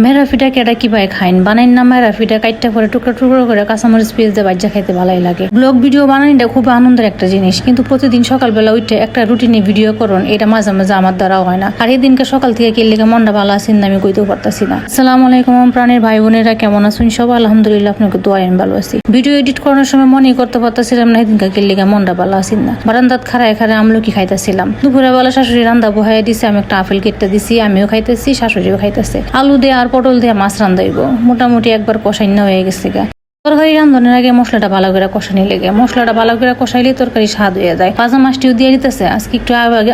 মেরাফিটা কেটা কিভাবে খাইন বানাইন না মেরাফিটা কাইটটা করে টুকরো টুকরো করে কাঁচামরিচ পেঁয়াজ দিয়ে বাজ্যা খাইতে ভালোই লাগে। ব্লগ ভিডিও বানানিটা খুব আনন্দের একটা জিনিস, কিন্তু প্রতিদিন সকালবেলা উঠে একটা রুটিনে ভিডিও করুন এটা মাঝে মাঝে আমার দ্বারাও হয় না। আর এই দিনকে সকাল থেকে কে লেগে মনটা ভালো আছেন না আমি কইতেও পারতাছি না। আসসালামু আলাইকুম প্রাণের ভাই বোনেরা, কেমন আছেন সব? আলহামদুলিল্লাহ, আপনাকে দোয়া আমি ভালো আছি। ভিডিও এডিট করার সময় মনে করতে পারতাছিলাম না এদিনকে কে লেগে মনটা ভালো আছেন না। বারান্দাত খাড়ায় খাড়ায় আমলকি খাইতেছিলাম। দুপুরে বেলা শাশুড়ি রান্দা বহাই দিছে, আমি একটা আপেল কেটে দিছি, আমিও খাইতেছি, শাশুড়িও খাইতেছে। আলু দিয়ে আর পটল দিয়ে মাছ রান্ধাইব, মোটামুটি একবার কষাইনা হয়ে গেছে গা। তরকারি রান্ধনের আগে মশলাটা ভালো করে কষানি লেগে, মশলাটা ভালো করে কষাইলে তরকারি স্বাদ হয়ে যায়। ভাজা মাছটিও দিয়ে দিতেছে, আজকে একটু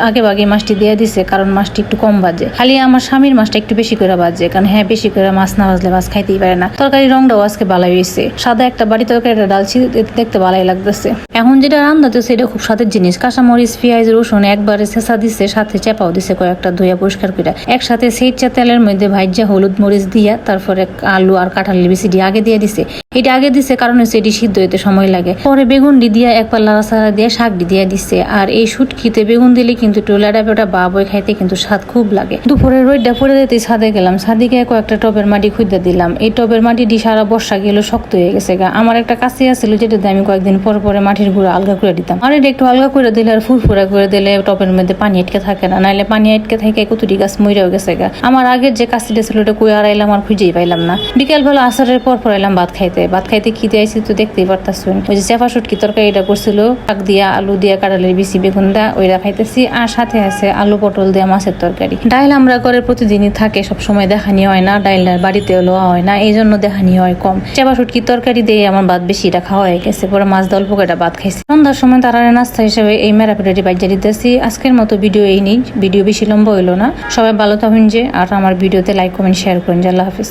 আগে ভাগে মাছটি দিয়ে দিছে, কারণ মাছটি একটু কম বাজে। খালি আমার স্বামীর মাছটা একটু বেশি করে বাজে, কারণ হ্যাঁ বেশি করে মাছ না ভাজলে মাছ খাইতেই পারে না। তরকারির রংটাও আজকে ভালোই হয়েছে, সাদা একটা বাড়ি তরকারিটা ডালছি, দেখতে ভালোই লাগতেছে। এখন যেটা রান্নাতে সেটা খুব স্বাদের জিনিস, কাঁচামরিচ পেঁয়াজ রসুন একবারে ছেঁচা দিছে, সাথে চেপাও দিছে কয়েকটা ধুইয়া পরিষ্কার করে। একসাথে সেইচা তেলের মধ্যে ভাইজা হলুদ মরিচ দিয়া তারপরে আলু আর কাঁঠালের বিচিটি আগে দিয়ে দিছে। এটা আগে দিছে কারণ হচ্ছে এটি সিদ্ধ হইতে সময় লাগে। পরে বেগুনটি দিয়া একবার লাড়াচাড়া দিয়ে শাকটি দিয়ে দিছে। আর এই শুটকিতে বেগুন দিলে কিন্তু একটু লেডা পেটা বা বই খাইতে কিন্তু স্বাদ খুব লাগে। দুপুরে রোদটা পড়ে দিতে ছাদে গেলাম, ছাদে গিয়ে কয়েকটা টবের মাটি খুঁজতে দিলাম। এই টবের মাটিটি সারা বর্ষা গেল শক্ত হয়ে গেছে গা। আমার একটা কাছে আসছিল যেটাতে আমি কয়েকদিন পরে মাটির গুঁড়ো আলগা করে দিতাম। আর এটা একটু আলগা করে দিলে আর ফুরফুরা করে দিলে টবের মধ্যে পানি আটকে থাকে না, নাইলে পানি আটকে থাকে কতটি গাছ মইরাও গেছে গা। আমার আগের যে কাছিটা ছিল ওটা কই আড়াইলাম আর খুঁজেই পাইলাম না। বিকেল বেলা আসারের পর এলাম ভাত খাইতে কি দিয়েছি তো দেখতেই পারতাছুন। ওই যে চেপা শুটকি তরকারিটা করছিল, শাক দিয়া আলু দিয়া কাঁঠালের বিচি বেগুন দা ওইটা খাইতেছি, আর সাথে আছে আলু পটল দিয়া মাছের তরকারি। ডাইল আমরা করে প্রতিদিনই থাকে, সব সময় দেখানি হয় না, ডাইল বাড়িতে লওয়া হয় না, এই জন্য দেখানি হয় কম। চেপা শুটকি তরকারি দিয়ে আমার ভাত বেশিটা খাওয়া হয়ে গেছে, পরে মাছ দল পোকাটা ভাত খাইছি। সন্ধ্যার সময় তারা নাস্তা হিসেবে এই মেরাপিটাটি বাজ্যা দিতেছি। আজকের মতো ভিডিও এই নেই, ভিডিও বেশি লম্বা হইলো না। সবাই ভালো থাকুন যে, আর আমার ভিডিওতে লাইক কমেন্ট শেয়ার করেন। আল্লাহ হাফিজ।